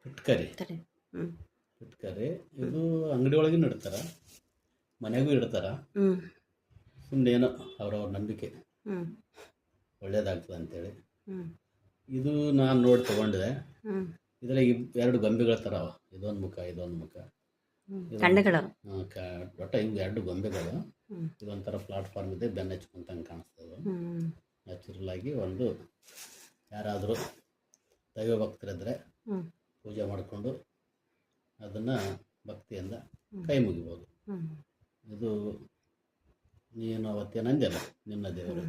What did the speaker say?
ಪಿಟ್ಕರಿ. ಪಿಟ್ಕರಿ ಇದು ಅಂಗಡಿ ಒಳಗಿನ ಇಡ್ತಾರ, ಮನೆಗೂ ಇಡ್ತಾರ. ಸುಮ್ಮನೆ ಏನೋ ಅವ್ರವ್ರ ನಂಬಿಕೆ ಒಳ್ಳೇದಾಗ್ತದೆ ಅಂತೇಳಿ. ಇದು ನಾನು ನೋಡಿ ತೊಗೊಂಡಿದೆ. ಇದ್ರಾಗ 2 ಗೊಂಬೆಗಳ ಥರ ಅವ, ಇದೊಂದು ಮುಖ ಇದೊಂದು ಮುಖ. ಒಟ್ಟ ಇವು 2 ಗೊಂಬೆಗಳು. ಇದೊಂಥರ ಪ್ಲಾಟ್ಫಾರ್ಮ್ ಇದೆ, ಬೆನ್ನ ಹಚ್ಕೊಂತಂಗೆ ಕಾಣಿಸ್ತದೆ. ನ್ಯಾಚುರಲ್ ಆಗಿ ಒಂದು ಯಾರಾದರೂ ದೈವ ಭಕ್ತರಿದ್ದರೆ ಪೂಜೆ ಮಾಡಿಕೊಂಡು ಅದನ್ನು ಭಕ್ತಿಯಿಂದ ಕೈ ಮುಗಿಬೋದು. ಇದು ನೀನು ಅವತ್ತೇನಂದೆಲ್ಲ ನಿನ್ನ ದೇವರು